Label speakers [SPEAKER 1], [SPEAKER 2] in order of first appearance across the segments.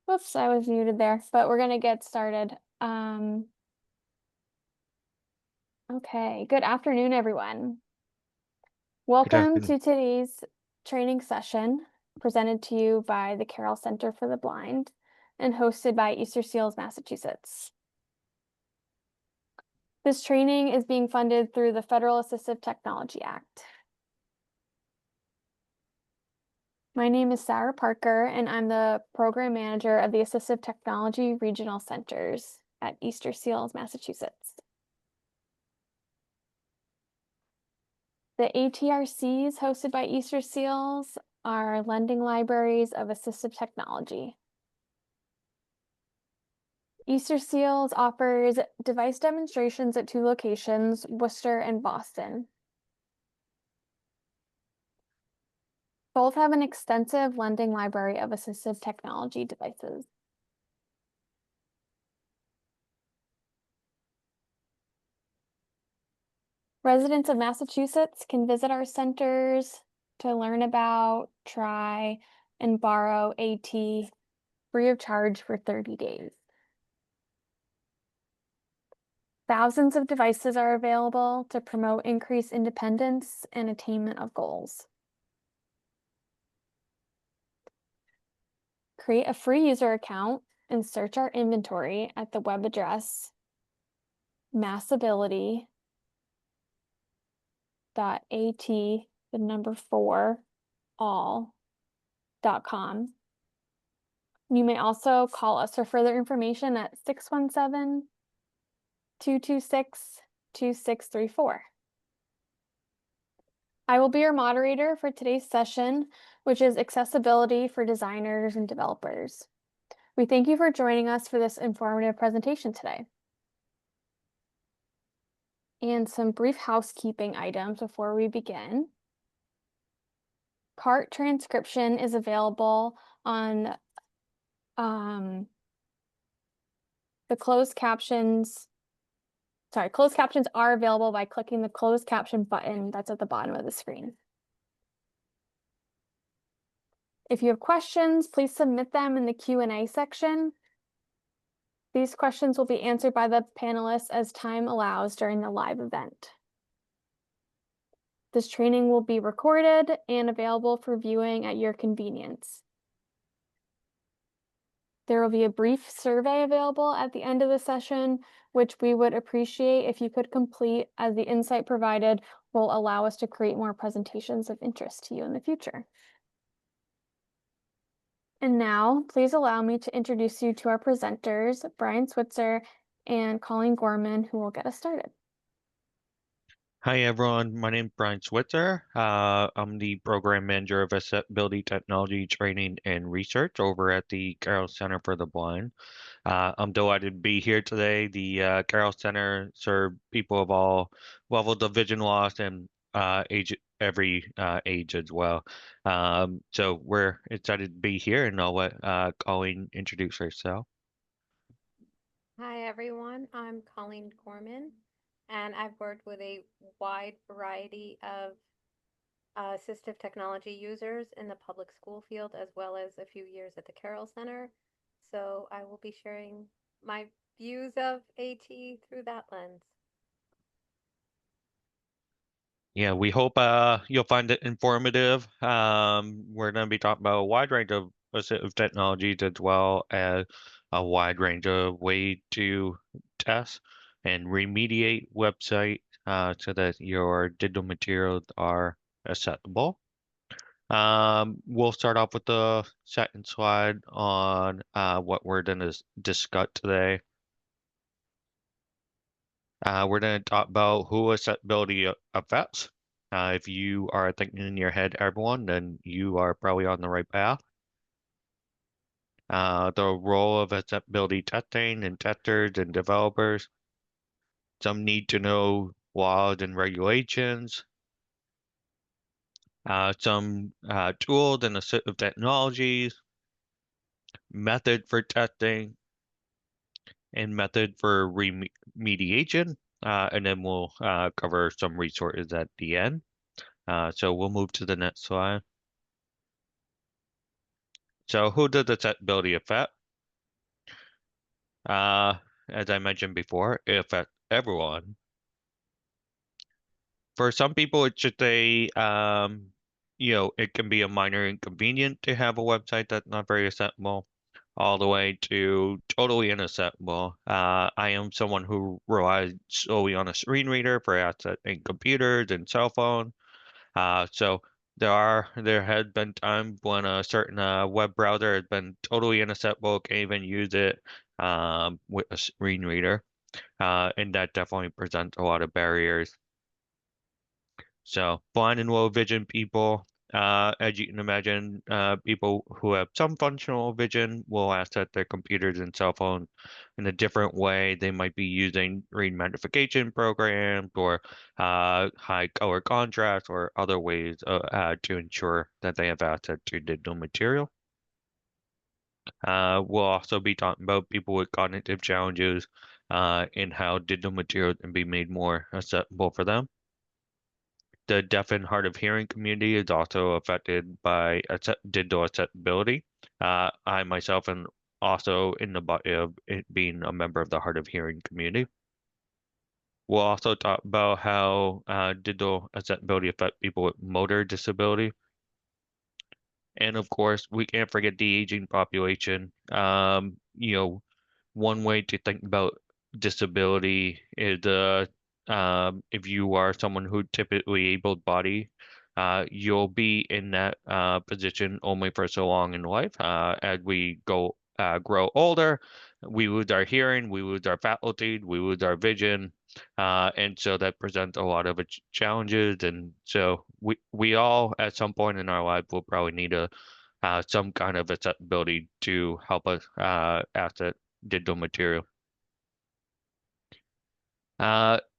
[SPEAKER 1] Whoops, I was muted there, but we're gonna get started. Okay, good afternoon, everyone.
[SPEAKER 2] Good
[SPEAKER 1] Welcome
[SPEAKER 2] afternoon.
[SPEAKER 1] to today's training session presented to you by the Carroll Center for the Blind and hosted by Easter Seals, Massachusetts. This training is being funded through the Federal Assistive Technology Act. My name is Sarah Parker, and I'm the Program Manager of the Assistive Technology Regional Centers at Easter Seals, Massachusetts. The ATRCs hosted by Easter Seals are lending libraries of assistive technology. Easter Seals offers device demonstrations at 2 locations, Worcester and Boston. Both have an extensive lending library of assistive technology devices. Residents of Massachusetts can visit our centers to learn about, try, and borrow AT free of charge for 30 days. Thousands of devices are available to promote increased independence and attainment of goals. Create a free user account and search our inventory at the web address massability.at, the number 4, all.com. You may also call us for further information at 617-226-2634. I will be your moderator for today's session, which is accessibility for designers and developers. We thank you for joining us for this informative presentation today. And some brief housekeeping items before we begin. CART transcription is available on the closed captions. Closed captions are available by clicking the closed caption button that's at the bottom of the screen. If you have questions, please submit them in the Q&A section. These questions will be answered by the panelists as time allows during the live event. This training will be recorded and available for viewing at your convenience. There will be a brief survey available at the end of the session, which we would appreciate if you could complete, as the insight provided will allow us to create more presentations of interest to you in the future. And now, please allow me to introduce you to our presenters, Brian Switzer and Colleen Gorman, who will get us started.
[SPEAKER 2] Hi, everyone. My name is Brian Switzer. I'm the Program Manager of Accessibility Technology Training and Research over at the Carroll Center for the Blind. I'm delighted to be here today. The Carroll Center serves people of all levels of vision loss and every age as well. So we're excited to be here, and I'll let Colleen introduce herself.
[SPEAKER 3] Hi everyone, I'm Colleen Gorman, and I've worked with a wide variety of assistive technology users in the public school field, as well as a few years at the Carroll Center. So I will be sharing my views of AT through that lens.
[SPEAKER 2] Yeah, we hope you'll find it informative. We're going to be talking about a wide range of assistive technologies as well as a wide range of ways to test and remediate website so that your digital materials are accessible. We'll start off with the second slide on what we're going to discuss today. We're going to talk about who accessibility affects. If you are thinking in your head, everyone, then you are probably on the right path. The role of accessibility testing and testers and developers. Some need to know laws and regulations. Some tools and assistive technologies. Method for testing and method for remediation. And then we'll cover some resources at the end. So we'll move to the next slide. So who does accessibility affect? as I mentioned before, affect everyone. For some people, it's just it can be a minor inconvenience to have a website that's not very accessible, all the way to totally inaccessible. I am someone who relies solely on a screen reader for access in computers and cell phone. So there has been times when a certain web browser has been totally inaccessible, can't even use it with a screen reader, and that definitely presents a lot of barriers. So blind and low vision people, as you can imagine, people who have some functional vision will access their computers and cell phones in a different way. They might be using read magnification programs or high color contrast or other ways to ensure that they have access to digital material. We'll also be talking about people with cognitive challenges and how digital material can be made more accessible for them. The deaf and hard of hearing community is also affected by digital accessibility. I myself am also in the body of it being a member of the hard of hearing community. We'll also talk about how digital accessibility affects people with motor disability. And of course, we can't forget the aging population. One way to think about disability is if you are someone who typically able-bodied, you'll be in that position only for so long in life. As we grow older, we lose our hearing, we lose our faculty, we lose our vision, and so that presents a lot of challenges. And so we all, at some point in our life, will probably need some kind of accessibility to help us access digital material.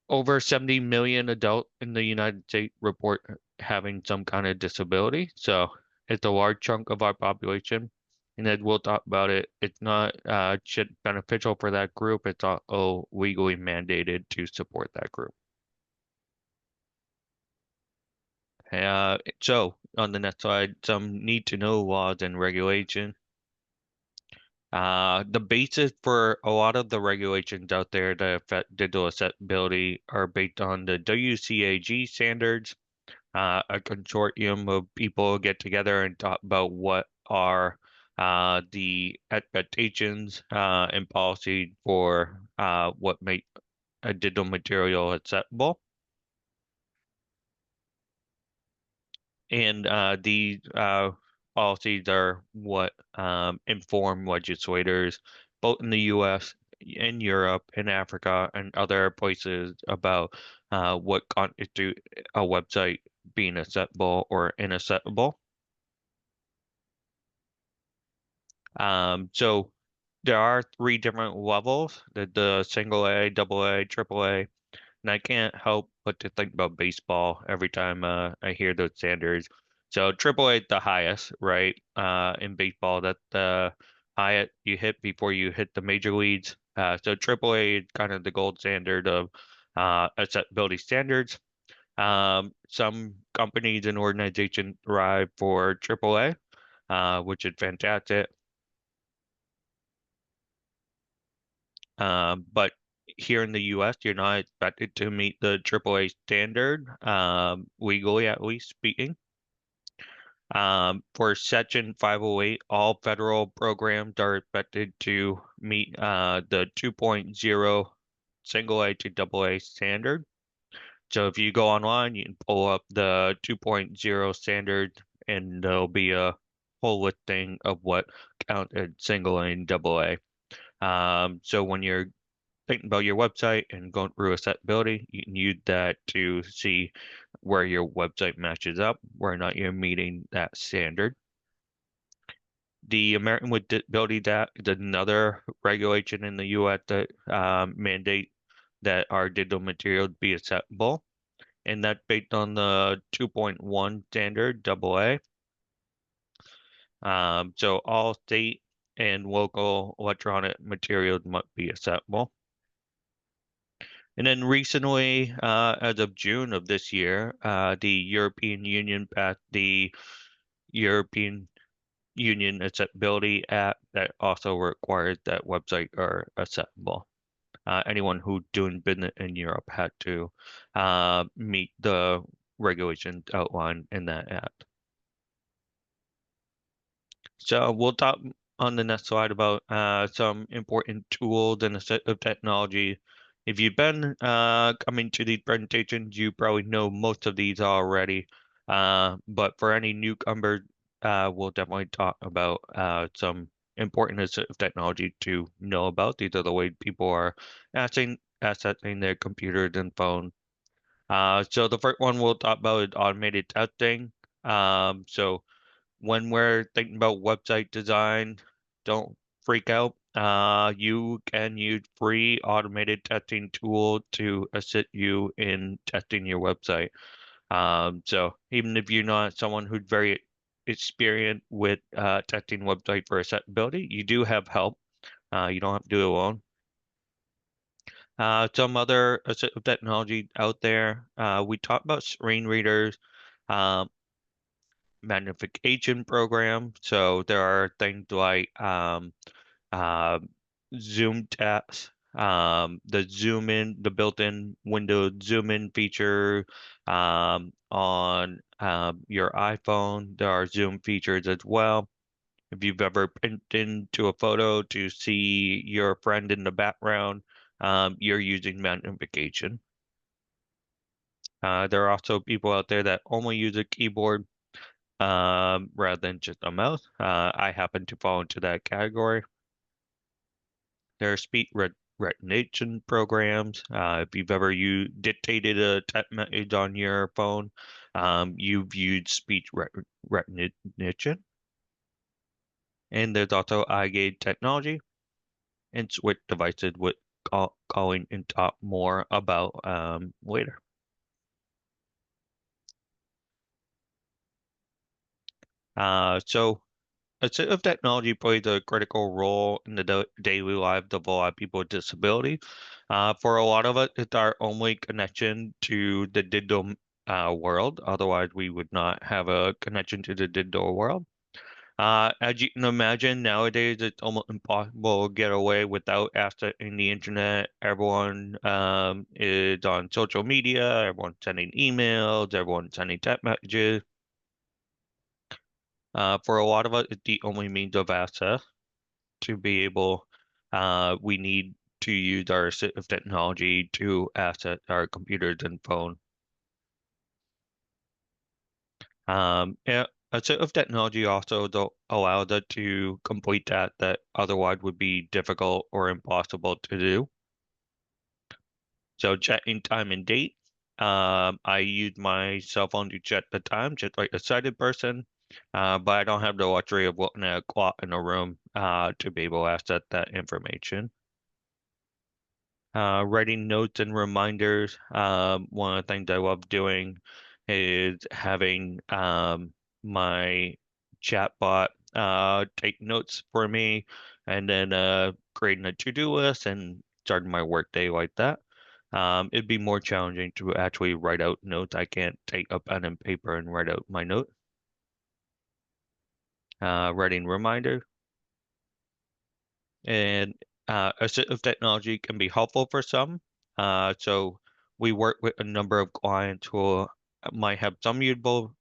[SPEAKER 2] Over 70 million adults in the United States report having some kind of disability. So it's a large chunk of our population. And as we'll talk about it, it's not beneficial for that group. It's all legally mandated to support that group. So on the next slide, some need to know laws and regulation. The basis for a lot of the regulations out there that affect digital accessibility are based on the WCAG standards. A consortium of people get together and talk about what are the expectations and policy for what make a digital material acceptable. And these policies are what inform legislators, both in the U.S., in Europe, in Africa, and other places about what constitute a website being acceptable or inacceptable. So there are 3 different levels: the single A, double A, triple A. And I can't help but to think about baseball every time I hear those standards. So AAA is the highest, right? In baseball, that's the highest you hit before you hit the major leagues. So AAA is kind of the gold standard of accessibility standards. Some companies and organizations thrive for AAA, which is fantastic. But here in the US, you're not expected to meet the AAA standard, legally at least speaking. For Section 508, all federal programs are expected to meet the 2.0 single A to double A standard. So if you go online, you can pull up the 2.0 standard, and there'll be a whole listing of what counted single A and double A. So when you're thinking about your website and going through accessibility, you can use that to see where your website matches up, where or not you're meeting that standard. The American with Disabilities Act is another regulation in the U.S. that mandate that our digital materials be acceptable, and that's based on the 2.1 standard, double A. So all state and local electronic materials must be acceptable. And then recently, as of June of this year, the European Union passed the European Union Accessibility Act that also requires that website are accessible. Anyone who doing business in Europe had to meet the regulations outlined in that act. So we'll talk on the next slide about some important tools and a set of technology. If you've been coming to these presentations, you probably know most of these already. But for any newcomers, we'll definitely talk about some important assistive technology to know about. These are the way people are accessing their computers and phones. So the first one we'll talk about is automated testing. So when we're thinking about website design, don't freak out. You can use free automated testing tool to assist you in testing your website. So even if you're not someone who's very experienced with testing website for accessibility, you do have help. You don't have to do it alone. Some other assistive technology out there. We talked about screen readers. Magnification program. So there are things like uh, zoom text, the zoom in, the built-in Windows zoom in feature on your iPhone. There are zoom features as well. If you've ever pinned into a photo to see your friend in the background, you're using magnification. There are also people out there that only use a keyboard rather than just a mouse. I happen to fall into that category. There are speech recognition programs. If you've ever dictated a text message on your phone, you've used speech recognition. And there's also eye gaze technology and switch devices with calling and talk more about later. So assistive technology plays a critical role in the daily lives of a lot of people with disability. For a lot of us, it's our only connection to the digital world. Otherwise, we would not have a connection to the digital world. As you can imagine, nowadays it's almost impossible to get away without accessing the internet. Everyone is on social media, everyone's sending emails, everyone's sending text messages. For a lot of us, it's the only means of access to be able. We need to use our assistive technology to access our computers and phone. Yeah, assistive technology also allows us to complete that otherwise would be difficult or impossible to do. So checking time and date. I use my cell phone to check the time, just like a sighted person. But I don't have the luxury of looking at a clock in a room to be able to access that information. Writing notes and reminders. One of the things I love doing is having my chatbot take notes for me and then creating a to-do list and starting my workday like that. It'd be more challenging to actually write out notes. I can't take a pen and paper and write out my note. Writing reminders. And assistive technology can be helpful for some. So we work with a number of clients might have some who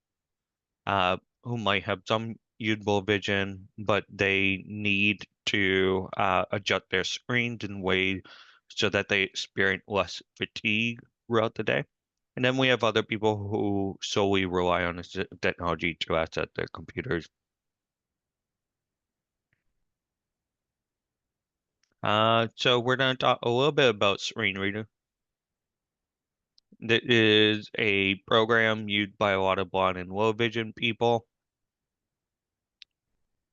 [SPEAKER 2] might have some usable vision, but they need to adjust their screens in ways so that they experience less fatigue throughout the day. And then we have other people who solely rely on assistive technology to access their computers. So we're going to talk a little bit about Screen Reader. That is a program used by a lot of blind and low vision people.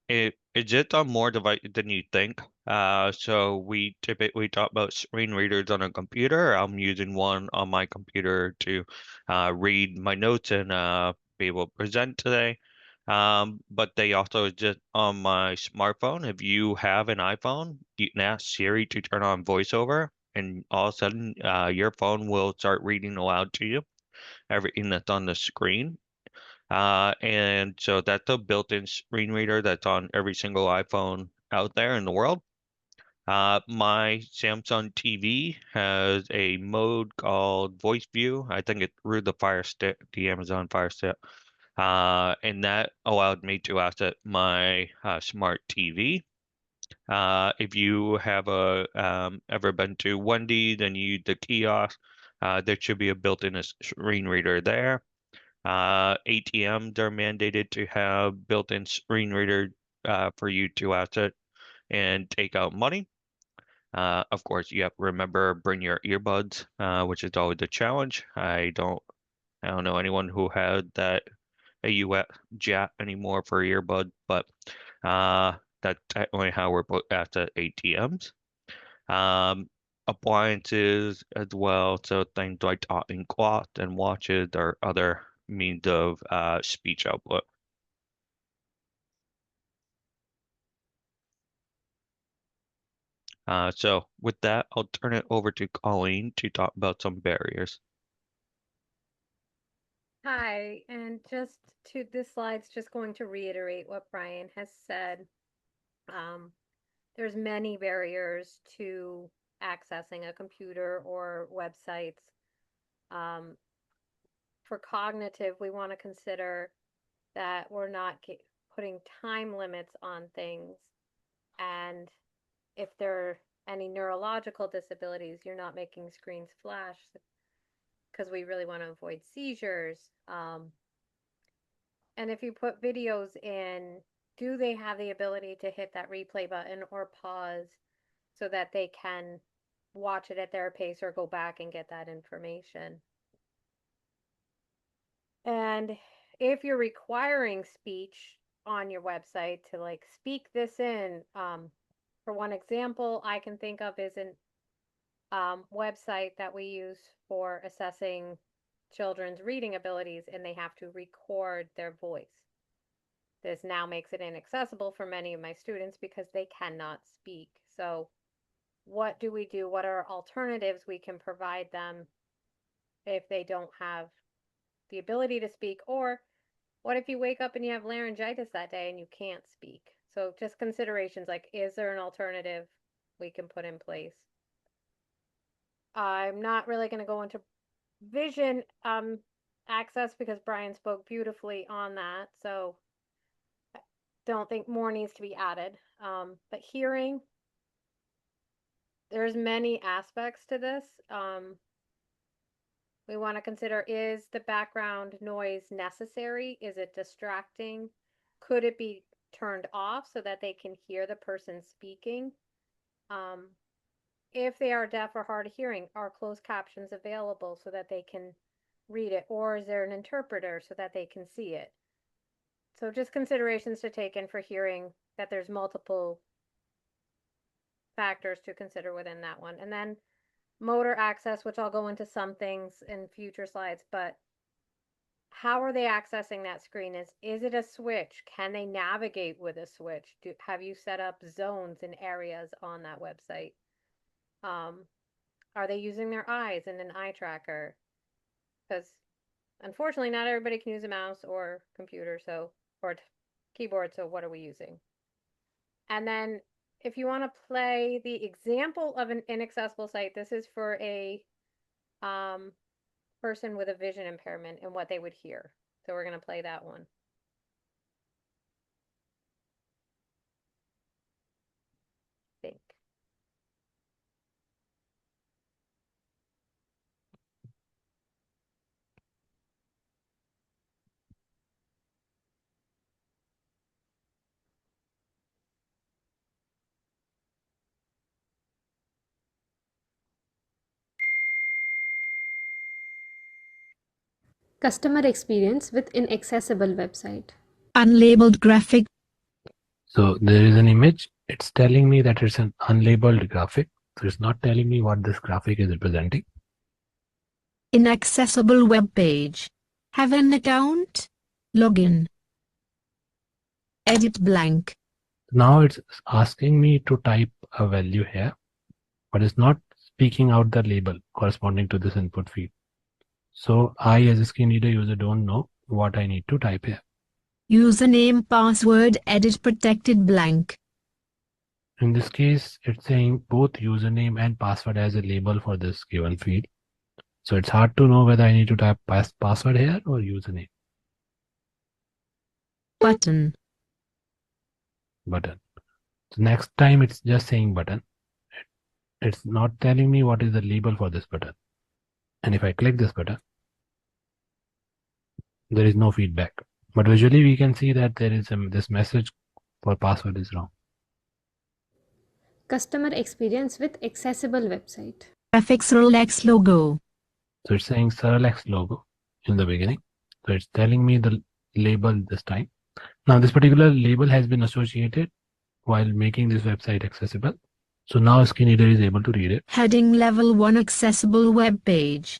[SPEAKER 2] It exists on more devices than you think. So we typically talk about screen readers on a computer. I'm using one on my computer to read my notes and be able to present today. But they also exist on my smartphone. If you have an iPhone, you can ask Siri to turn on VoiceOver, and all of a sudden, your phone will start reading aloud to you everything that's on the screen. And so that's a built-in screen reader that's on every single iPhone out there in the world. My Samsung TV has a mode called Voice View. I think it's through the Fire Stick, the Amazon Fire Stick. And that allowed me to access my smart TV. If you have ever been to Wendy's and you use the kiosk, there should be a built-in screen reader there. ATMs are mandated to have built-in screen reader for you to access and take out money. Of course, you have to remember bring your earbuds, which is always a challenge. I don't know anyone who had that a US jack anymore for earbud, but that's technically how we're at the ATMs. Appliances as well, so things like talking clock and watches or other means of speech output. So with that, I'll turn it over to Colleen to talk about some barriers.
[SPEAKER 3] Hi, and just to this slide's just going to reiterate what Brian has said. There's many barriers to accessing a computer or websites. For cognitive, we want to consider that we're not putting time limits on things, and if there are any neurological disabilities, you're not making screens flash because we really want to avoid seizures. And if you put videos in, do they have the ability to hit that replay button or pause so that they can watch it at their pace or go back and get that information? And if you're requiring speech on your website to like speak this in, for one example I can think of is an website that we use for assessing children's reading abilities, and they have to record their voice. This now makes it inaccessible for many of my students because they cannot speak. So what do we do? What are alternatives we can provide them if they don't have the ability to speak? Or what if you wake up and you have laryngitis that day and you can't speak? So just considerations like, is there an alternative we can put in place? I'm not really going to go into vision access because Brian spoke beautifully on that. So I don't think more needs to be added. But hearing, there's many aspects to this. We want to consider, is the background noise necessary? Is it distracting? Could it be turned off so that they can hear the person speaking? If they are deaf or hard of hearing, are closed captions available so that they can read it? Or is there an interpreter so that they can see it? So just considerations to take in for hearing, that there's multiple factors to consider within that one. And then motor access, which I'll go into some things in future slides, but how are they accessing that screen? Is it a switch? Can they navigate with a switch? Have you set up zones and areas on that website? Are they using their eyes in an eye tracker? Because unfortunately, not everybody can use a mouse or computer, or keyboard, so what are we using? And then if you want to play the example of an inaccessible site, this is for a person with a vision impairment and what they would hear. So we're going to play that one. I think.
[SPEAKER 4] Customer experience with inaccessible website.
[SPEAKER 5] Unlabeled graphic.
[SPEAKER 6] So there is an image. It's telling me that it's an unlabeled graphic. So it's not telling me what this graphic is representing.
[SPEAKER 5] Inaccessible web page. Have an account? Login. Edit blank.
[SPEAKER 6] Now it's asking me to type a value here, but it's not speaking out the label corresponding to this input field. So I, as a screen reader user, don't know what I need to type here.
[SPEAKER 5] Username password edit protected blank.
[SPEAKER 6] In this case, it's saying both username and password as a label for this given field. So it's hard to know whether I need to type password here or username.
[SPEAKER 5] Button.
[SPEAKER 6] Button. So next time it's just saying button. It's not telling me what is the label for this button. And if I click this button, there is no feedback. But visually we can see that there is this message for password is wrong.
[SPEAKER 4] Customer experience with accessible website.
[SPEAKER 5] Graphics Rolex logo.
[SPEAKER 6] So it's saying Surlex logo in the beginning. So it's telling me the label this time. Now this particular label has been associated while making this website accessible. So now Screen Reader is able to read it.
[SPEAKER 5] Heading level 1 accessible web page.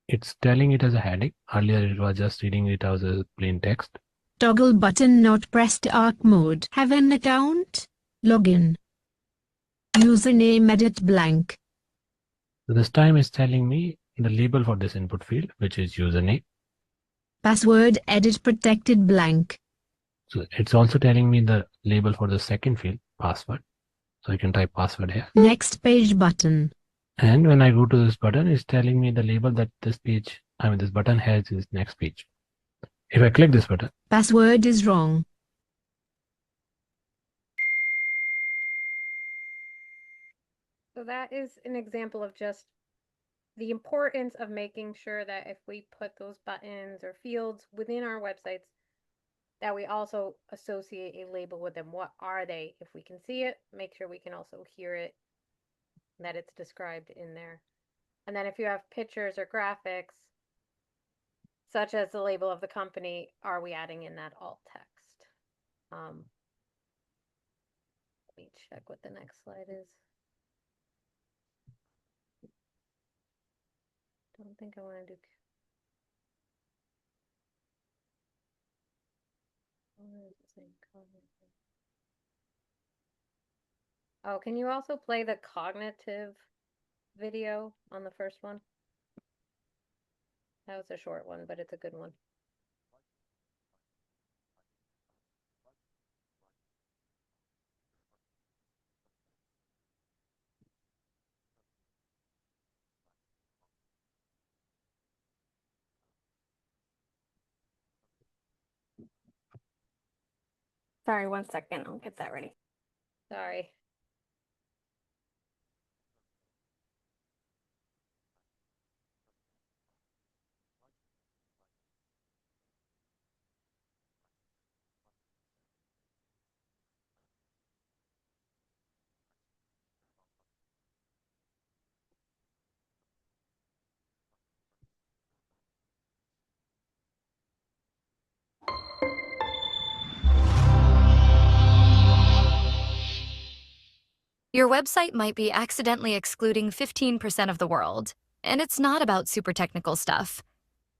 [SPEAKER 6] It's telling it as a heading. Earlier it was just reading it as a plain text.
[SPEAKER 5] Toggle button not pressed arc mode. Have an account? Login. Username edit blank.
[SPEAKER 6] So this time it's telling me the label for this input field, which is username.
[SPEAKER 5] Password edit protected blank.
[SPEAKER 6] So it's also telling me the label for the second field, password. So I can type password here.
[SPEAKER 5] Next page button.
[SPEAKER 6] And when I go to this button, it's telling me the label that this button has is next page. If I click this button,
[SPEAKER 5] Password is wrong.
[SPEAKER 3] So that is an example of just the importance of making sure that if we put those buttons or fields within our websites, that we also associate a label with them. What are they? If we can see it, make sure we can also hear it, that it's described in there. And then if you have pictures or graphics, such as the label of the company, are we adding in that alt text? Let me check what the next slide is. Don't think I want to do. Oh, can you also play the cognitive video on the first one? That was a short one, but it's a good one.
[SPEAKER 1] Sorry, 1 second. I'll get that ready.
[SPEAKER 3] Sorry.
[SPEAKER 7] Your website might be accidentally excluding 15% of the world, and it's not about super technical stuff.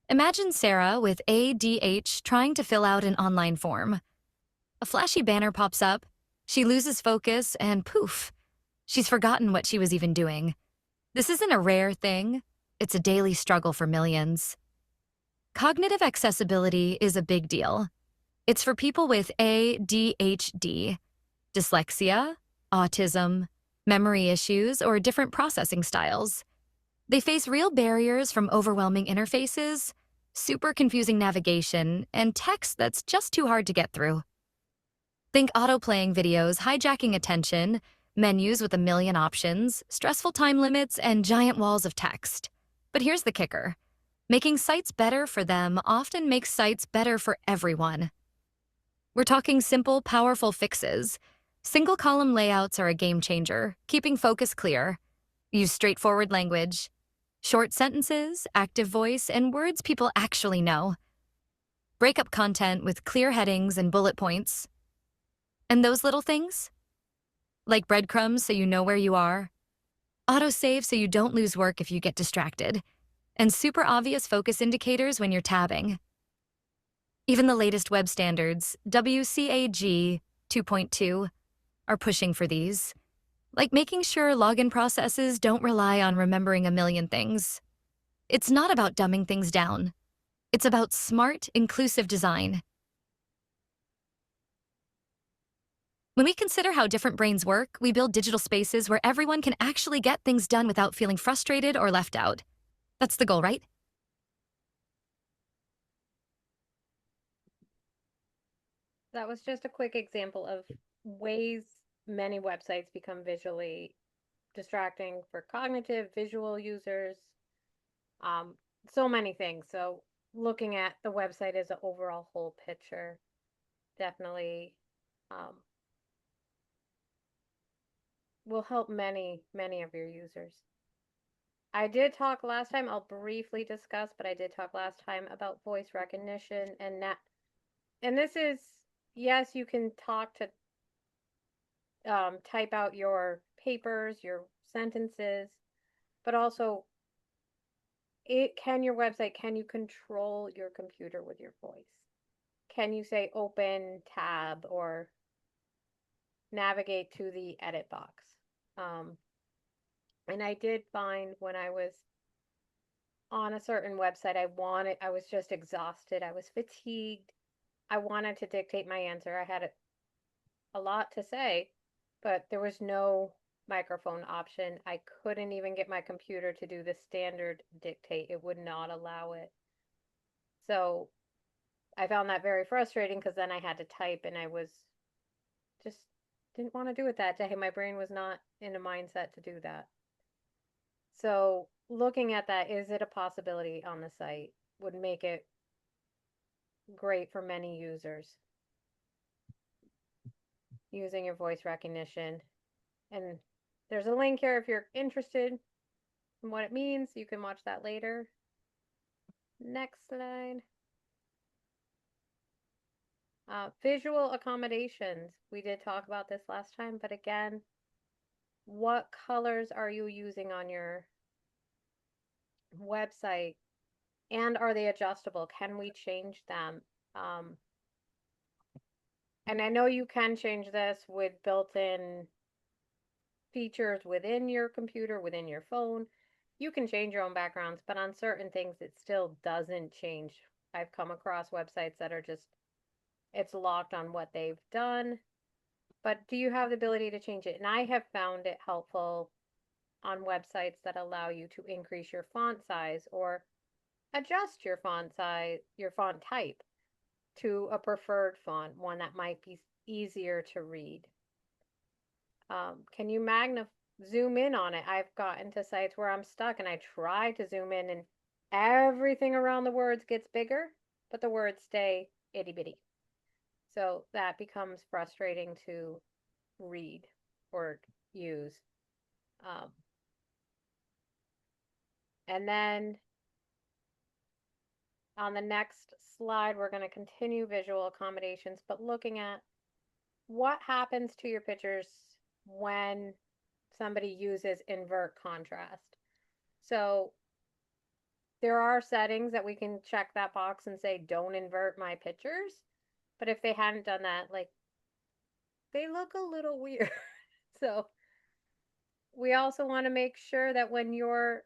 [SPEAKER 7] Imagine Sarah with ADH trying to fill out an online form. A flashy banner pops up, she loses focus, and poof, she's forgotten what she was even doing. This isn't a rare thing, it's a daily struggle for millions. Cognitive accessibility is a big deal. It's for people with ADHD, dyslexia, autism, memory issues, or different processing styles. They face real barriers from overwhelming interfaces, super confusing navigation, and text that's just too hard to get through. Think auto-playing videos hijacking attention, menus with a million options, stressful time limits, and giant walls of text. But here's the kicker. Making sites better for them often makes sites better for everyone. We're talking simple, powerful fixes. Single column layouts are a game changer, keeping focus clear. Use straightforward language. Short sentences, active voice, and words people actually know. Break up content with clear headings and bullet points. And those little things? Like breadcrumbs so you know where you are. Autosave so you don't lose work if you get distracted. And super obvious focus indicators when you're tabbing. Even the latest web standards, WCAG 2.2, are pushing for these, like making sure login processes don't rely on remembering a million things. It's not about dumbing things down. It's about smart, inclusive design. When we consider how different brains work, we build digital spaces where everyone can actually get things done without feeling frustrated or left out. That's the goal, right?
[SPEAKER 3] That was just a quick example of ways many websites become visually distracting for cognitive, visual users, so many things. So looking at the website as an overall whole picture definitely will help many of your users. I did talk last time, I'll briefly discuss, but I did talk last time about voice recognition and that. And this is, yes, you can talk to type out your papers, your sentences, but also your website, can you control your computer with your voice? Can you say open tab or navigate to the edit box? And I did find when I was on a certain website, I was just exhausted. I was fatigued. I wanted to dictate my answer. I had a lot to say, but there was no microphone option. I couldn't even get my computer to do the standard dictate. It would not allow it. So I found that very frustrating because then I had to type and I was just didn't want to do it that day. My brain was not in a mindset to do that. So looking at that, is it a possibility on the site? Would make it great for many users using your voice recognition. And there's a link here if you're interested in what it means. You can watch that later. Next slide. Visual accommodations. We did talk about this last time, but again, what colors are you using on your website? And are they adjustable? Can we change them? And I know you can change this with built-in features within your computer, within your phone. You can change your own backgrounds, but on certain things, it still doesn't change. I've come across websites that are just, it's locked on what they've done. But do you have the ability to change it? And I have found it helpful on websites that allow you to increase your font size or adjust your font size, your font type to a preferred font, one that might be easier to read. Can you zoom in on it? I've gotten to sites where I'm stuck and I try to zoom in and everything around the words gets bigger, but the words stay itty bitty. So that becomes frustrating to read or use. And then on the next slide, we're going to continue visual accommodations, but looking at what happens to your pictures when somebody uses invert contrast. So there are settings that we can check that box and say, don't invert my pictures. But if they hadn't done that, like, they look a little weird. So we also want to make sure that when you're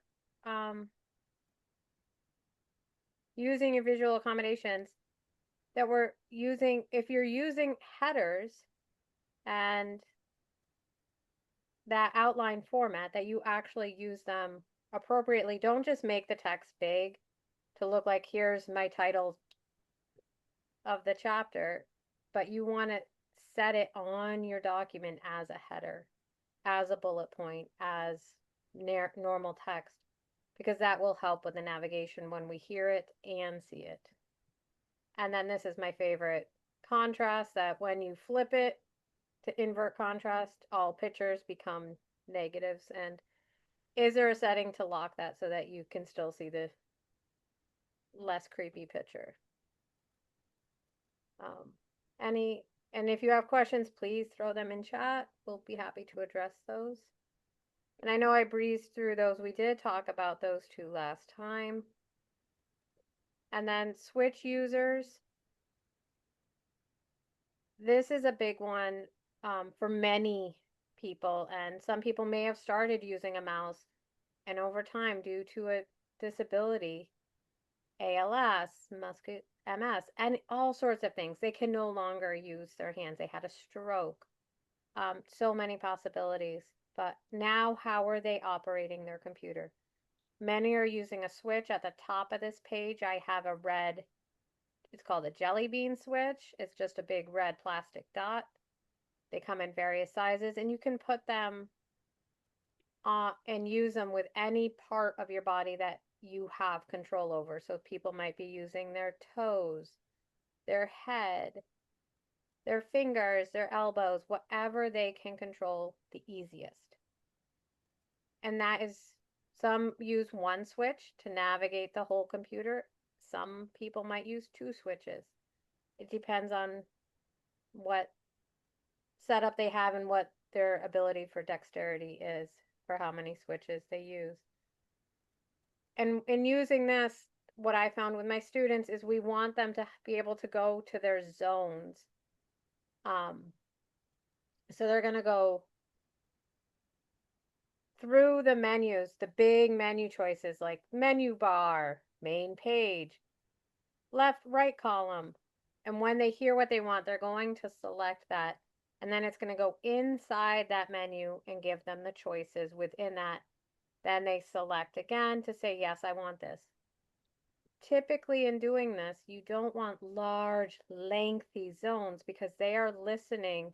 [SPEAKER 3] using your visual accommodations, that we're using, if you're using headers and that outline format, that you actually use them appropriately. Don't just make the text big to look like here's my title of the chapter, but you want to set it on your document as a header, as a bullet point, as normal text, because that will help with the navigation when we hear it and see it. And then this is my favorite, contrast, that when you flip it to invert contrast, all pictures become negatives. And is there a setting to lock that so that you can still see the less creepy picture? And if you have questions, please throw them in chat. We'll be happy to address those. And I know I breezed through those. We did talk about those two last time. And then switch users. This is a big one for many people, and some people may have started using a mouse, and over time, due to a disability, ALS, MS, and all sorts of things. They can no longer use their hands. They had a stroke. So many possibilities. But now, how are they operating their computer? Many are using a switch. At the top of this page, I have a red, it's called a jelly bean switch. It's just a big red plastic dot. They come in various sizes, and you can put them and use them with any part of your body that you have control over. So people might be using their toes, their head, their fingers, their elbows, whatever they can control the easiest. And that is, some use one switch to navigate the whole computer. Some people might use 2 switches. It depends on what setup they have and what their ability for dexterity is for how many switches they use. And in using this, what I found with my students is we want them to be able to go to their zones. So they're going to go through the menus, the big menu choices like menu bar, main page, left, right column. And when they hear what they want, they're going to select that. And then it's going to go inside that menu and give them the choices within that. Then they select again to say, yes, I want this. Typically in doing this, you don't want large, lengthy zones because they are listening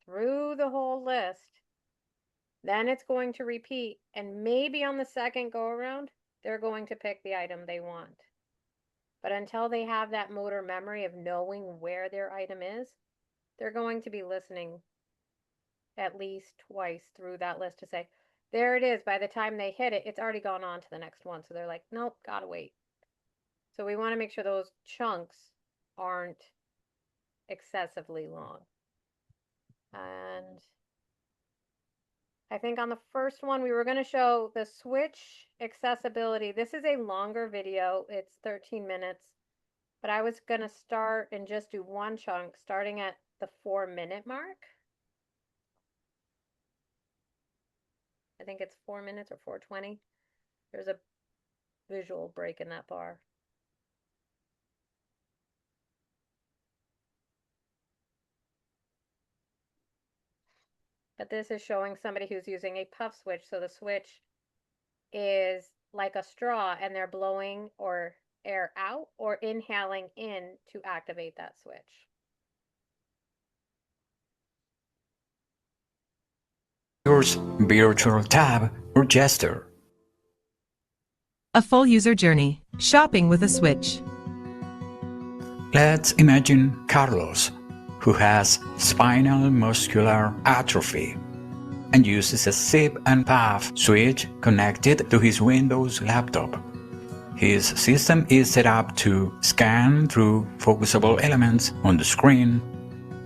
[SPEAKER 3] through the whole list. Then it's going to repeat, and maybe on the second go around, they're going to pick the item they want. But until they have that motor memory of knowing where their item is, they're going to be listening at least twice through that list to say, there it is. By the time they hit it, it's already gone on to the next one. So they're like, nope, gotta wait. So we want to make sure those chunks aren't excessively long. And I think on the first one, we were going to show the switch accessibility. This is a longer video. It's 13 minutes. But I was going to start and just do one chunk starting at the 4-minute mark. I think it's 4 minutes or 4:20. There's a visual break in that bar. But this is showing somebody who's using a puff switch. So the switch is like a straw and they're blowing or air out or inhaling in to activate that switch.
[SPEAKER 8] Use virtual tab or gesture.
[SPEAKER 9] A full user journey. Shopping with a switch.
[SPEAKER 8] Let's imagine Carlos, who has spinal muscular atrophy and uses a zip and puff switch connected to his Windows laptop. His system is set up to scan through focusable elements on the screen,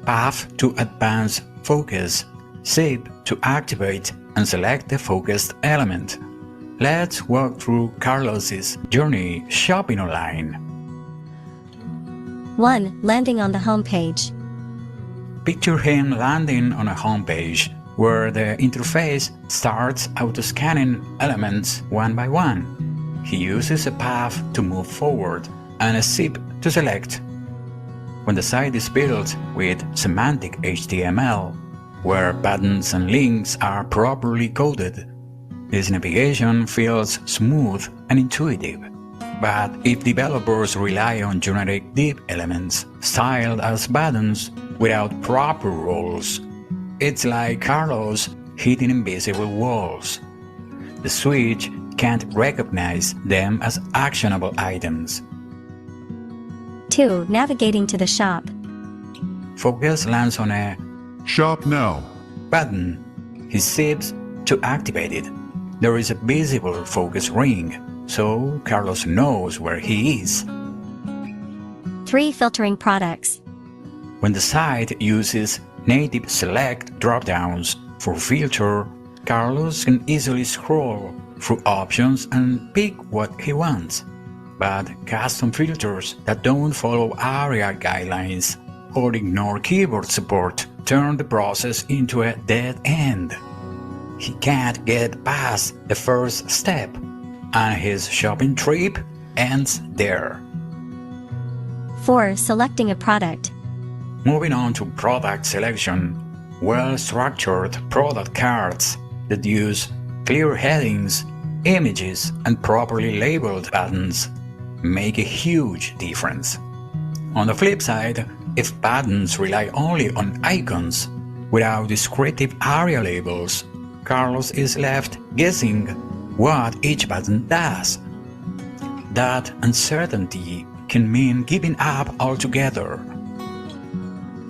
[SPEAKER 8] puff to advance focus, zip to activate and select the focused element. Let's walk through Carlos's journey shopping online.
[SPEAKER 10] 1. Landing on the home page.
[SPEAKER 8] Picture him landing on a home page where the interface starts auto-scanning elements one by one. He uses a path to move forward and a zip to select. When the site is built with semantic HTML, where buttons and links are properly coded, this navigation feels smooth and intuitive. But if developers rely on generic div elements styled as buttons without proper roles, it's like Carlos hitting invisible walls. The switch can't recognize them as actionable items.
[SPEAKER 10] 2. Navigating to the shop.
[SPEAKER 8] Focus lands on a
[SPEAKER 11] Shop Now
[SPEAKER 8] button. He zips to activate it. There is a visible focus ring, so Carlos knows where he is.
[SPEAKER 10] 3. Filtering products.
[SPEAKER 8] When the site uses native select dropdowns for filter, Carlos can easily scroll through options and pick what he wants. But custom filters that don't follow ARIA guidelines or ignore keyboard support turn the process into a dead end. He can't get past the first step, and his shopping trip ends there.
[SPEAKER 10] 4. Selecting a product.
[SPEAKER 8] Moving on to product selection, well-structured product cards that use clear headings, images, and properly labeled buttons make a huge difference. On the flip side, if buttons rely only on icons without descriptive area labels, Carlos is left guessing what each button does. That uncertainty can mean giving up altogether.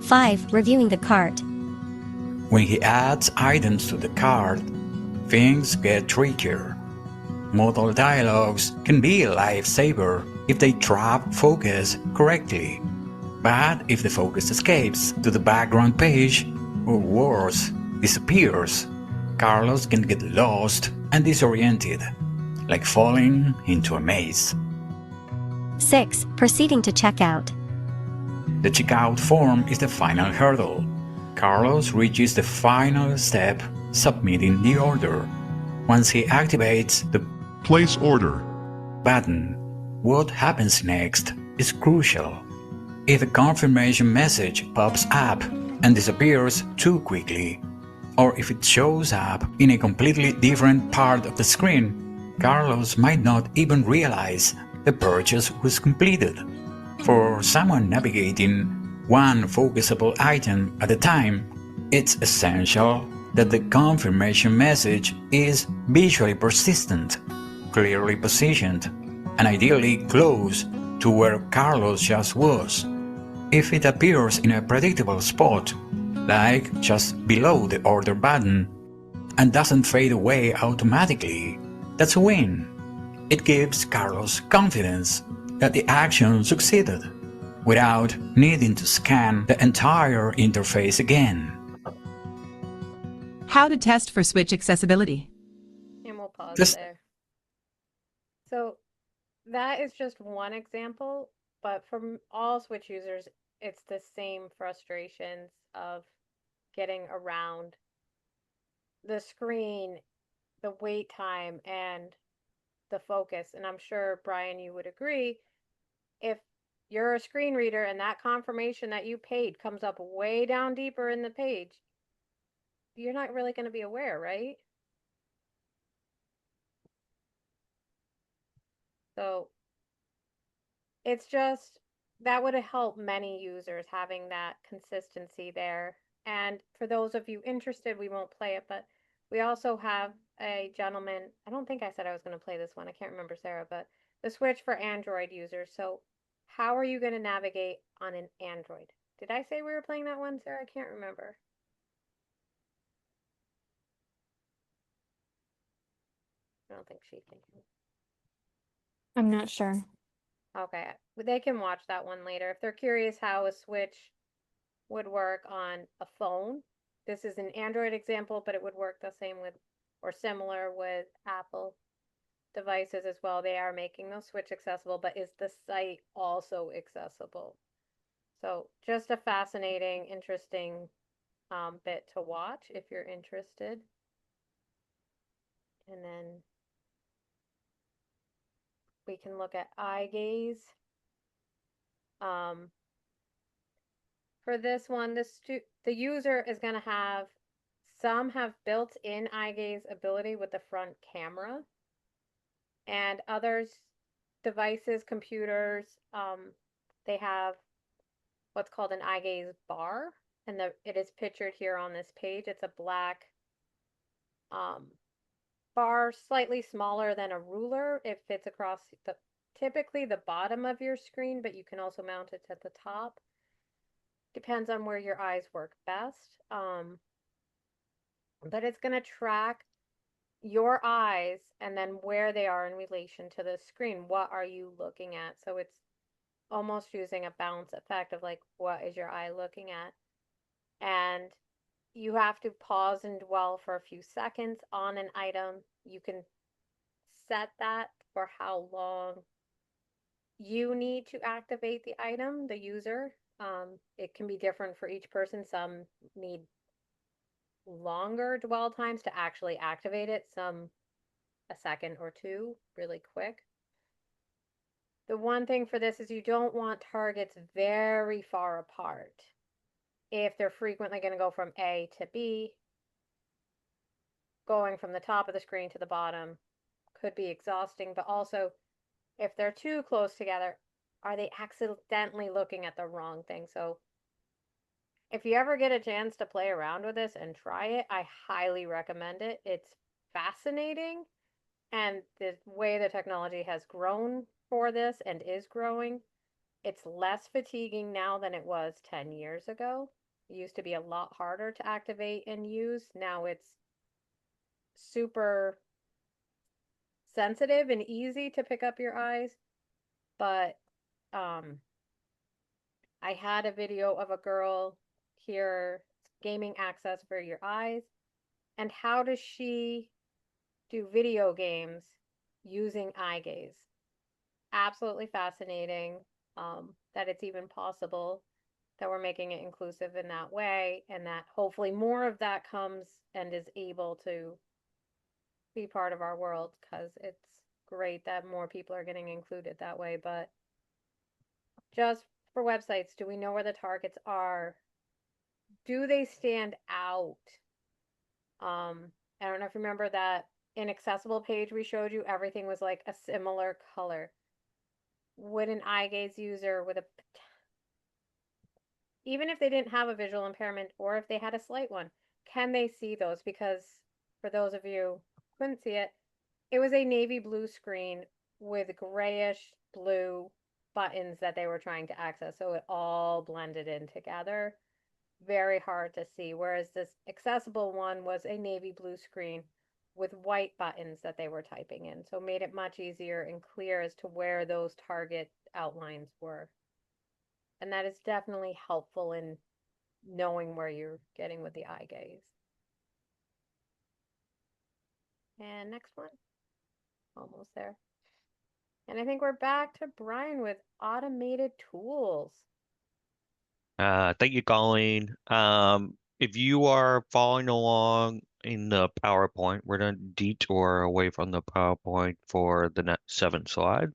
[SPEAKER 10] 5. Reviewing the cart.
[SPEAKER 8] When he adds items to the cart, things get trickier. Modal dialogues can be a lifesaver if they trap focus correctly. But if the focus escapes to the background page, or worse, disappears, Carlos can get lost and disoriented, like falling into a maze.
[SPEAKER 10] 6. Proceeding to checkout.
[SPEAKER 8] The checkout form is the final hurdle. Carlos reaches the final step, submitting the order. Once he activates the
[SPEAKER 11] Place order
[SPEAKER 8] button, what happens next is crucial. If a confirmation message pops up and disappears too quickly, or if it shows up in a completely different part of the screen, Carlos might not even realize the purchase was completed. For someone navigating one focusable item at a time, it's essential that the confirmation message is visually persistent, clearly positioned, and ideally close to where Carlos just was. If it appears in a predictable spot, like just below the order button, and doesn't fade away automatically, that's a win. It gives Carlos confidence that the action succeeded, without needing to scan the entire interface again.
[SPEAKER 9] How to test for switch accessibility.
[SPEAKER 3] And we'll pause
[SPEAKER 8] This-
[SPEAKER 3] there. So that is just one example, but for all Switch users, it's the same frustrations of getting around the screen, the wait time, and the focus. And I'm sure, Brian, you would agree, if you're a screen reader and that confirmation that you paid comes up way down deeper in the page, you're not really going to be aware, right? So it's just that would have helped many users having that consistency there. And for those of you interested, we won't play it, but we also have a gentleman. I don't think I said I was going to play this one. I can't remember, Sarah, but the Switch for Android users. So how are you going to navigate on an Android? Did I say we were playing that one, Sarah? I can't remember. I don't think she can.
[SPEAKER 1] I'm not sure.
[SPEAKER 3] Okay, they can watch that one later. If they're curious how a Switch would work on a phone, this is an Android example, but it would work the same with, or similar with Apple devices as well. They are making those Switch accessible, but is the site also accessible? So just a fascinating, interesting bit to watch if you're interested. And then we can look at eye gaze. For this one, the user is going to have, some have built-in eye gaze ability with the front camera, and others, devices, computers, they have what's called an eye gaze bar, and it is pictured here on this page. It's a black bar, slightly smaller than a ruler. It fits across typically the bottom of your screen, but you can also mount it at the top. Depends on where your eyes work best. But it's going to track your eyes and then where they are in relation to the screen. What are you looking at? So it's almost using a bounce effect of like, what is your eye looking at? And you have to pause and dwell for a few seconds on an item. You can set that for how long you need to activate the item, the user. It can be different for each person. Some need longer dwell times to actually activate it, some a second or two, really quick. The one thing for this is you don't want targets very far apart. If they're frequently going to go from A to B, going from the top of the screen to the bottom could be exhausting, but also if they're too close together, are they accidentally looking at the wrong thing? So if you ever get a chance to play around with this and try it, I highly recommend it. It's fascinating, and the way the technology has grown for this and is growing, it's less fatiguing now than it was 10 years ago. It used to be a lot harder to activate and use. Now it's super sensitive and easy to pick up your eyes, but I had a video of a girl here, gaming access for your eyes, and how does she do video games using eye gaze? Absolutely fascinating that it's even possible, that we're making it inclusive in that way, and that hopefully more of that comes and is able to be part of our world, because it's great that more people are getting included that way. But just for websites, do we know where the targets are? Do they stand out? I don't know if you remember that inaccessible page we showed you, everything was like a similar color. Would an eye gaze user with a, even if they didn't have a visual impairment or if they had a slight one, can they see those? Because for those of you who couldn't see it, it was a navy blue screen with grayish blue buttons that they were trying to access. So it all blended in together. Very hard to see. Whereas this accessible one was a navy blue screen with white buttons that they were typing in. So it made it much easier and clear as to where those target outlines were. And that is definitely helpful in knowing where you're getting with the eye gaze. And next one. Almost there. And I think we're back to Brian with automated tools.
[SPEAKER 2] Thank you, Colleen. If you are following along in the PowerPoint, we're going to detour away from the PowerPoint for the next 7th slide.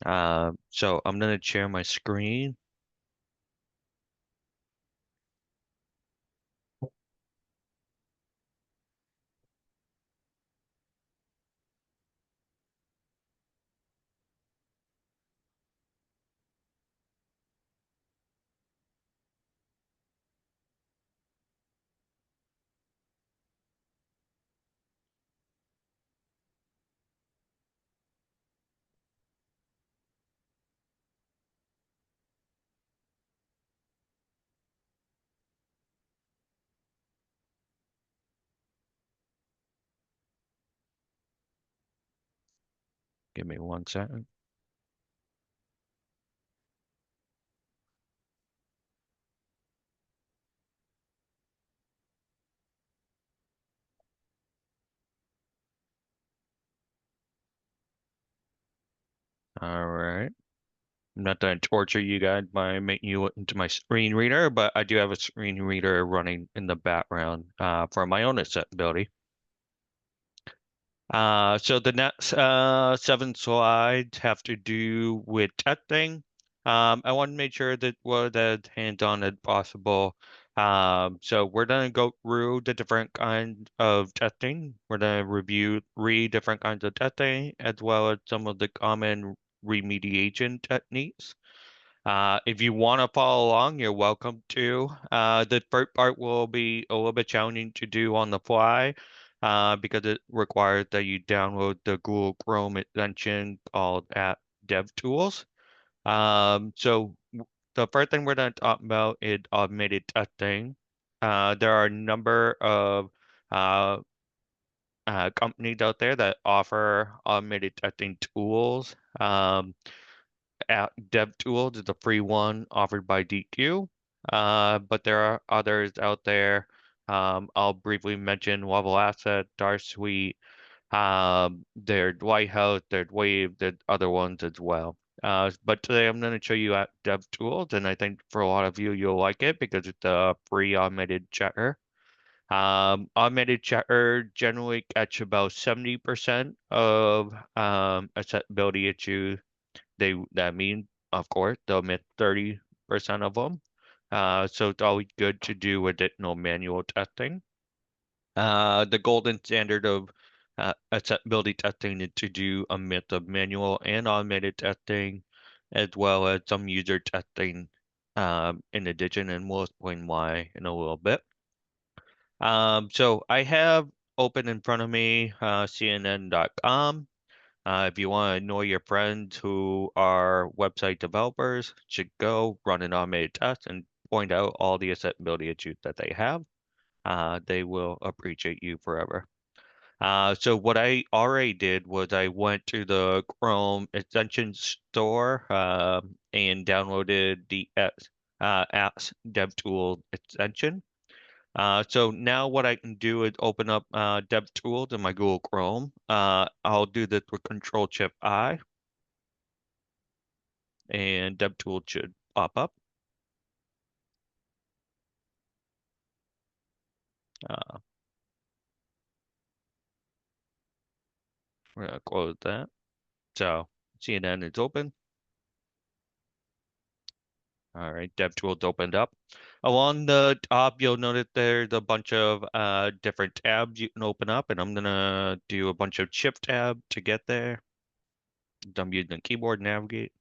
[SPEAKER 2] So I'm going to share my screen. Give me 1 second. All right. I'm not going to torture you guys by making you look into my screen reader, but I do have a screen reader running in the background for my own accessibility. So the next 7 slides have to do with testing. I want to make sure that we're as hands-on as possible. So we're going to go through the different kinds of testing. We're going to review 3 different kinds of testing, as well as some of the common remediation techniques. If you want to follow along, you're welcome to. The first part will be a little bit challenging to do on the fly because it requires that you download the Google Chrome extension called DevTools. So the first thing we're going to talk about is automated testing. There are a number of companies out there that offer automated testing tools. DevTools is a free one offered by Deque, but there are others out there. I'll briefly mention Level Asset, Darsuite, there's Lighthouse, there's Wave, there's other ones as well. But today I'm going to show you at DevTools, and I think for a lot of you, you'll like it because it's a free automated checker. Automated checker generally catch about 70% of accessibility issues. That means, of course, they'll miss 30% of them. So it's always good to do additional manual testing. The golden standard of accessibility testing is to do a mix of manual and automated testing, as well as some user testing in addition, and we'll explain why in a little bit. So I have open in front of me CNN.com. If you want to annoy your friends who are website developers, should go run an automated test and point out all the accessibility issues that they have. They will appreciate you forever. So what I already did was I went to the Chrome extension store and downloaded the apps DevTools extension. So now what I can do is open up DevTools in my Google Chrome. I'll do this with Control-Shift-I, and DevTools should pop up. We're gonna close that. So CNN is open. All right, DevTools opened up. Along the top, you'll notice there's a bunch of different tabs you can open up, and I'm gonna do a bunch of Shift tab to get there. I'm using the keyboard navigate.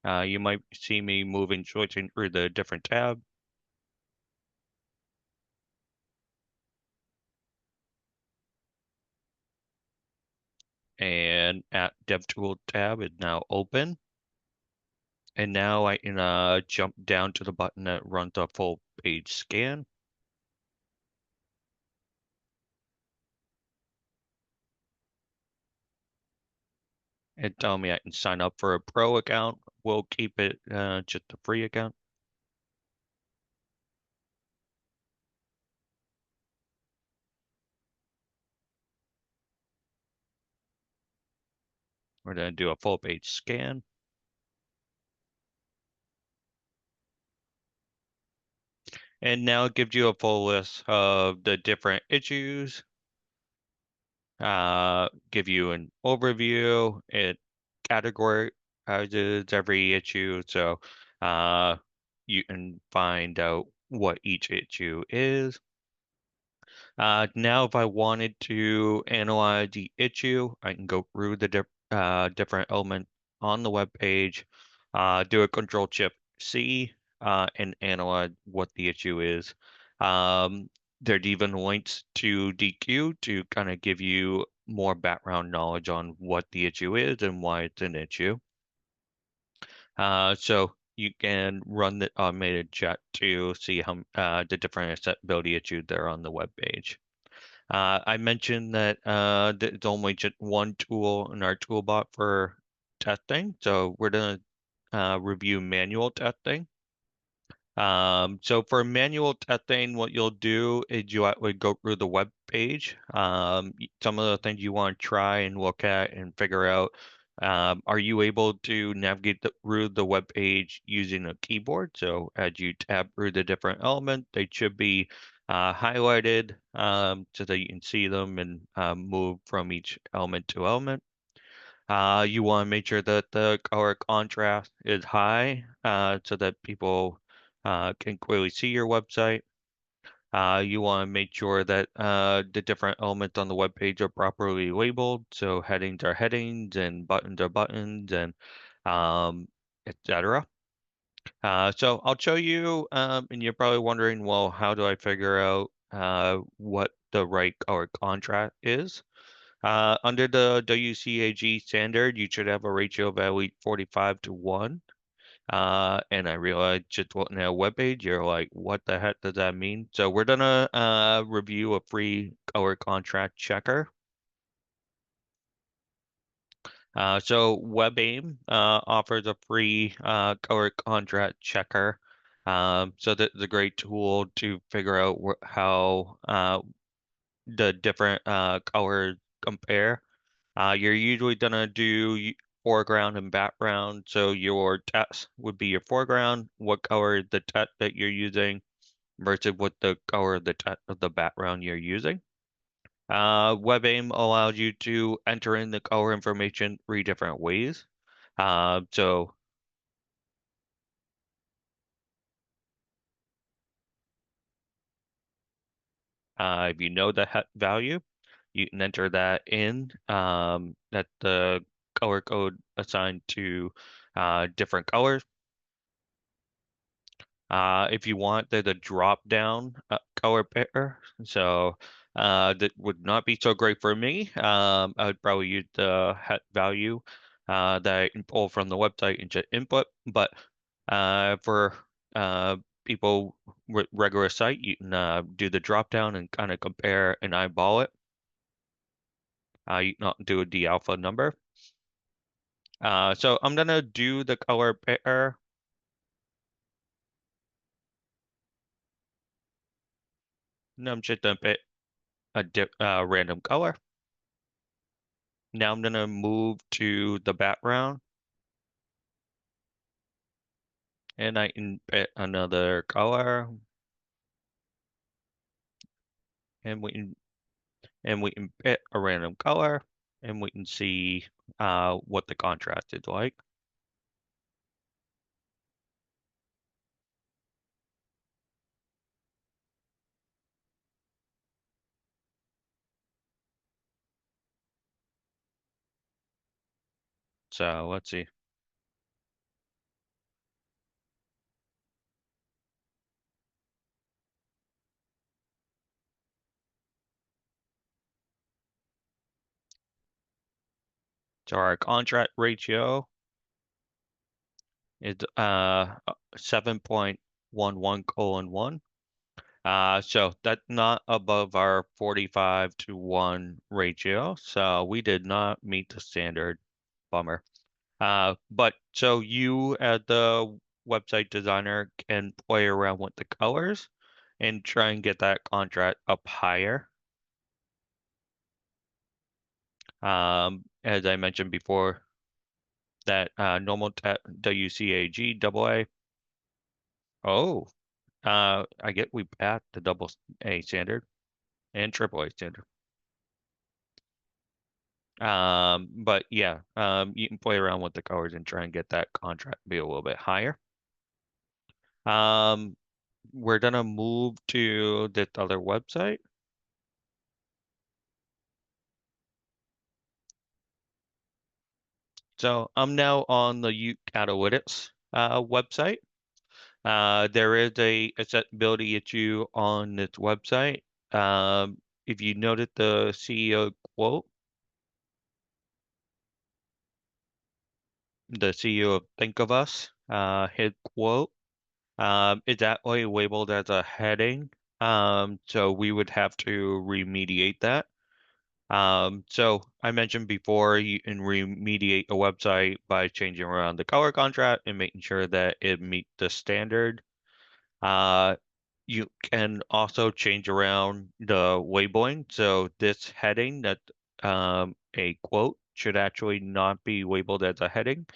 [SPEAKER 2] You might see me switching through the different tabs. And at DevTools tab is now open. And now I can jump down to the button that runs a full page scan. And tell me I can sign up for a pro account. We'll keep it just a free account. We're going to do a full page scan. And now it gives you a full list of the different issues. Give you an overview. It categorizes every issue. So you can find out what each issue is. Now, if I wanted to analyze the issue, I can go through the different elements on the web page, do a Control-Shift-C, and analyze what the issue is. There's even links to Deque to kind of give you more background knowledge on what the issue is and why it's an issue. So you can run the automated chat to see how the different accessibility issues that are on the web page. I mentioned that there's only just one tool in our toolbar for testing, so we're going to review manual testing. So for manual testing, what you'll do is you would go through the web page. Some of the things you want to try and look at and figure out, are you able to navigate through the web page using a keyboard? So as you tab through the different elements, they should be highlighted so that you can see them and move from each element to element. You want to make sure that the color contrast is high so that people can clearly see your website. You want to make sure that the different elements on the web page are properly labeled. So headings are headings and buttons are buttons and etc. So I'll show you, and you're probably wondering, well, how do I figure out what the right color contrast is? Under the WCAG standard, you should have a ratio of at least 45 to 1. And I realized just looking at a web page, you're like, what the heck does that mean? So we're gonna review a free color contrast checker. So WebAIM offers a free color contrast checker. So that's a great tool to figure out how the different colors compare. You're usually gonna do foreground and background. So your text would be your foreground, what color is the text that you're using versus what the color of the text of the background you're using. WebAIM allows you to enter in the color information 3 different ways. So if you know the value, you can enter that in, that the color code assigned to different colors. If you want, there's a drop down color picker. So that would not be so great for me. I would probably use the het value that I can pull from the website and just input. But for people with regular sight, you can do the drop down and kind of compare and eyeball it. You can do a D alpha number. So I'm gonna do the color picker. And I'm just gonna pick a random color. Now I'm gonna move to the background. And I can pick another color. And we can pick a random color and we can see what the contrast is like. So let's see. So our contrast ratio is 7.11:1. So that's not above our 45:1 ratio. So we did not meet the standard. Bummer. But so you as the website designer can play around with the colors and try and get that contrast up higher. As I mentioned before, that normal WCAG AA. Oh, I get we passed the double A standard and triple A standard. But yeah, you can play around with the colors and try and get that contrast to be a little bit higher. We're gonna move to this other website. So I'm now on the Uke Catalytics website. There is a accessibility issue on this website. If you noted the CEO quote, the CEO of Think of Us, his quote, is actually labeled as a heading. So we would have to remediate that. So I mentioned before, you can remediate a website by changing around the color contrast and making sure that it meets the standard. You can also change around the labeling. So this heading that a quote should actually not be labeled as a heading.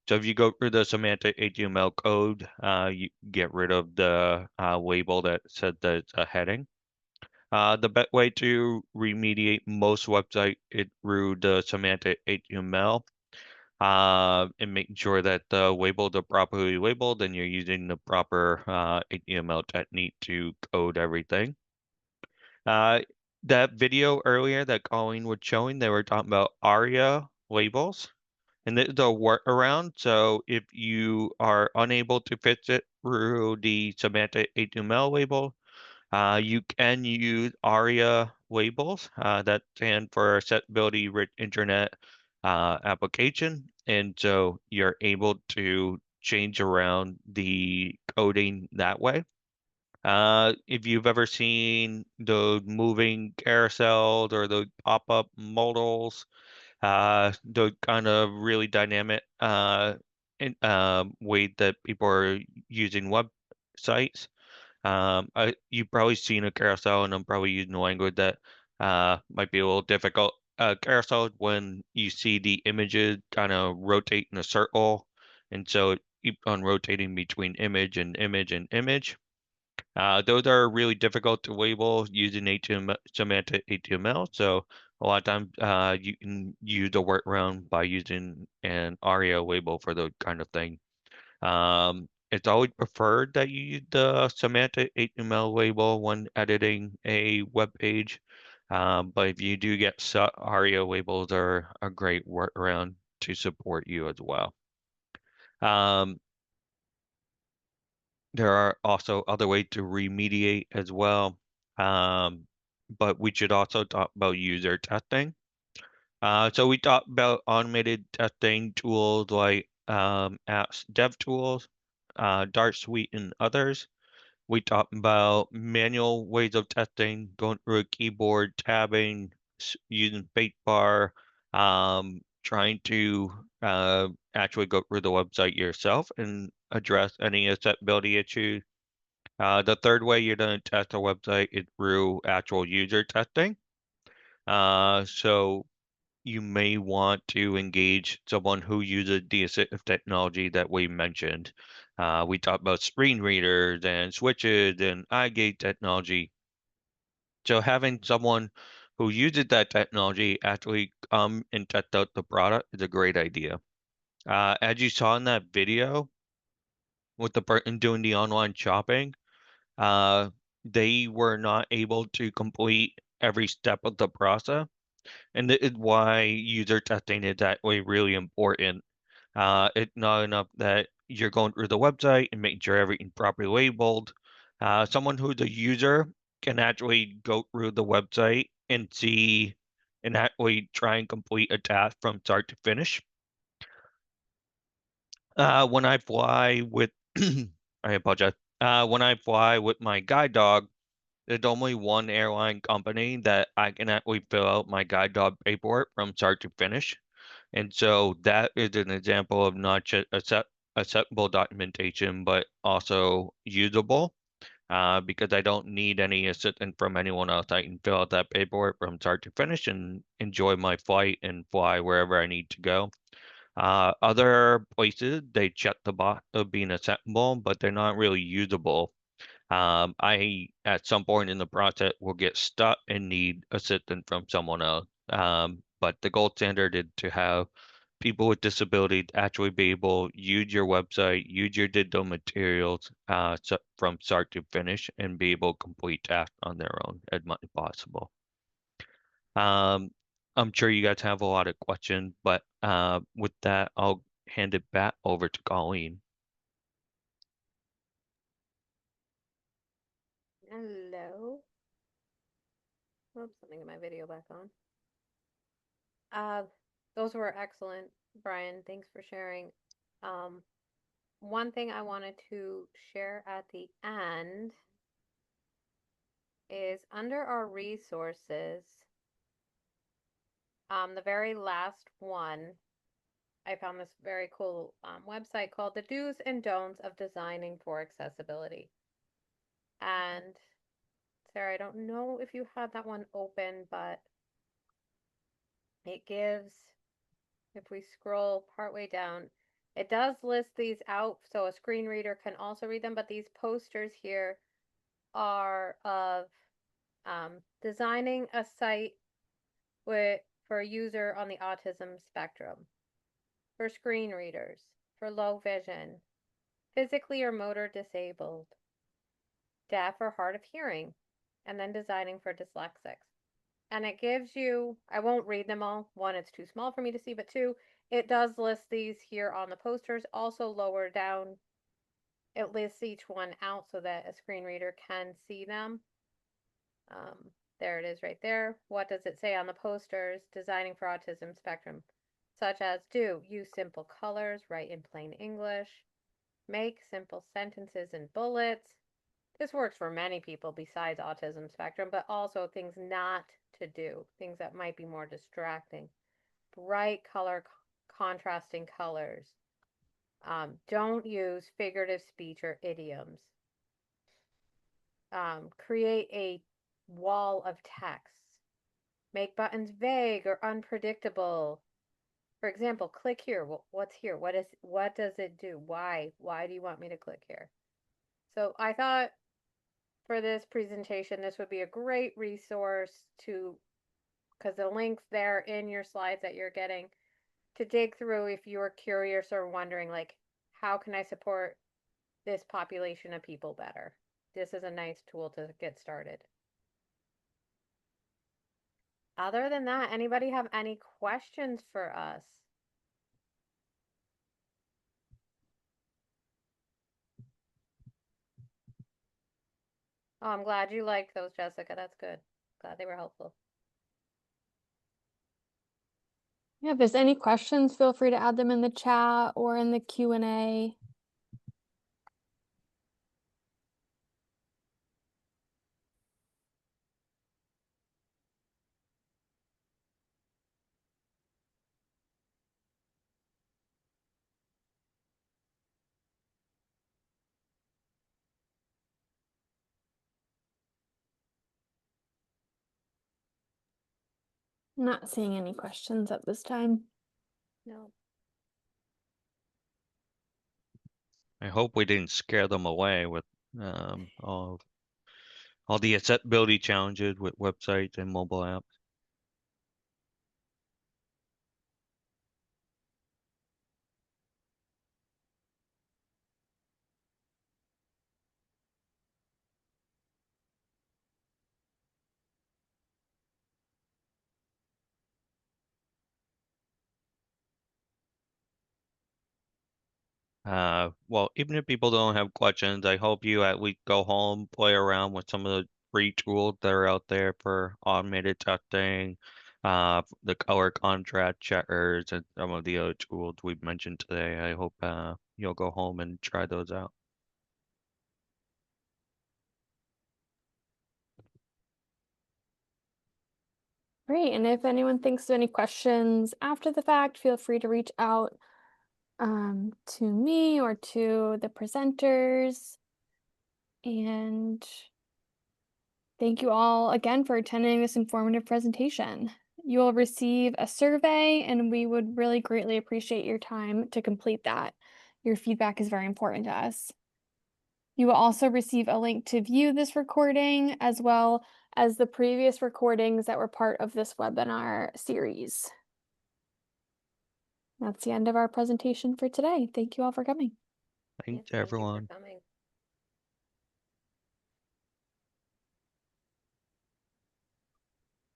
[SPEAKER 2] So if you go through the semantic HTML code, you get rid of the label that said that it's a heading. The best way to remediate most websites is through the semantic HTML and making sure that the labels are properly labeled and you're using the proper HTML technique to code everything. That video earlier that Colleen was showing, they were talking about ARIA labels. And this is a workaround. So if you are unable to fix it through the semantic HTML label, you can use ARIA labels that stand for Accessibility Rich Internet Application. And so you're able to change around the coding that way. If you've ever seen the moving carousels or the pop-up modals, the kind of really dynamic way that people are using websites. You've probably seen a carousel, and I'm probably using language that might be a little difficult. Carousel when you see the images kind of rotate in a circle, and so it keeps on rotating between image and image and image. Those are really difficult to label using HTML, semantic HTML. So a lot of times you can use a workaround by using an ARIA label for the kind of thing. It's always preferred that you use the semantic HTML label when editing a web page. But if you do get ARIA labels are a great workaround to support you as well. There are also other ways to remediate as well. But we should also talk about user testing. So we talked about automated testing tools like apps DevTools, Dart Suite, and others. We talked about manual ways of testing, going through a keyboard, tabbing, using spacebar, trying to actually go through the website yourself and address any accessibility issues. The third way you're going to test a website is through actual user testing. So you may want to engage someone who uses the assistive technology that we mentioned. We talked about screen readers and switches and eye gate technology. So having someone who uses that technology actually come and test out the product is a great idea. As you saw in that video with the person doing the online shopping, they were not able to complete every step of the process. And this is why user testing is actually really important. It's not enough that you're going through the website and making sure everything's properly labeled. Someone who's a user can actually go through the website and see and actually try and complete a task from start to finish. When I fly with, I apologize. When I fly with my guide dog, there's only one airline company that I can actually fill out my guide dog paperwork from start to finish. And so that is an example of not just acceptable documentation, but also usable, because I don't need any assistance from anyone else. I can fill out that paperwork from start to finish and enjoy my flight and fly wherever I need to go. Other places, they check the box of being acceptable, but they're not really usable. I, at some point in the process, will get stuck and need assistance from someone else. But the gold standard is to have people with disabilities actually be able to use your website, use your digital materials from start to finish, and be able to complete tasks on their own as much as possible. I'm sure you guys have a lot of questions, but with that, I'll hand it back over to Colleen.
[SPEAKER 3] Hello. Oops, something in my video back on. Those were excellent, Brian. Thanks for sharing. One thing I wanted to share at the end is under our resources, the very last one, I found this very cool website called The Do's and Don'ts of Designing for Accessibility. And Sarah, I don't know if you had that one open, but it gives, if we scroll partway down, it does list these out so a screen reader can also read them, but these posters here are of designing a site for a user on the autism spectrum, for screen readers, for low vision, physically or motor disabled, deaf or hard of hearing, and then designing for dyslexics. And it gives you, I won't read them all. One, it's too small for me to see, but two, it does list these here on the posters. Also lower down, it lists each one out so that a screen reader can see them. There it is right there. What does it say on the posters? Designing for autism spectrum, such as use simple colors, write in plain English, Make simple sentences and bullets. This works for many people besides autism spectrum, but also things not to do, things that might be more distracting. Bright color, contrasting colors. Don't use figurative speech or idioms. Create a wall of text. Make buttons vague or unpredictable. For example, click here. What's here? What does it do? Why? Why do you want me to click here? So I thought for this presentation, this would be a great resource because the link's there in your slides that you're getting, to dig through if you're curious or wondering, like, how can I support this population of people better? This is a nice tool to get started. Other than that, anybody have any questions for us? Oh, I'm glad you liked those, Jessica. That's good. Glad they were helpful.
[SPEAKER 1] Yeah, if there's any questions, feel free to add them in the chat or in the Q&A. Not seeing any questions at this time.
[SPEAKER 3] No.
[SPEAKER 2] I hope we didn't scare them away with all the accessibility challenges with websites and mobile apps. Well, even if people don't have questions, I hope you at least go home, play around with some of the free tools that are out there for automated testing, the color contrast checkers, and some of the other tools we've mentioned today. I hope you'll go home and try those out.
[SPEAKER 1] Great, and if anyone thinks of any questions after the fact, feel free to reach out to me or to the presenters. And thank you all again for attending this informative presentation. You will receive a survey, and we would really greatly appreciate your time to complete that. Your feedback is very important to us. You will also receive a link to view this recording, as well as the previous recordings that were part of this webinar series. That's the end of our presentation for today. Thank you all for coming.
[SPEAKER 2] Thanks,
[SPEAKER 3] Yes, thank you for
[SPEAKER 2] everyone.
[SPEAKER 3] coming.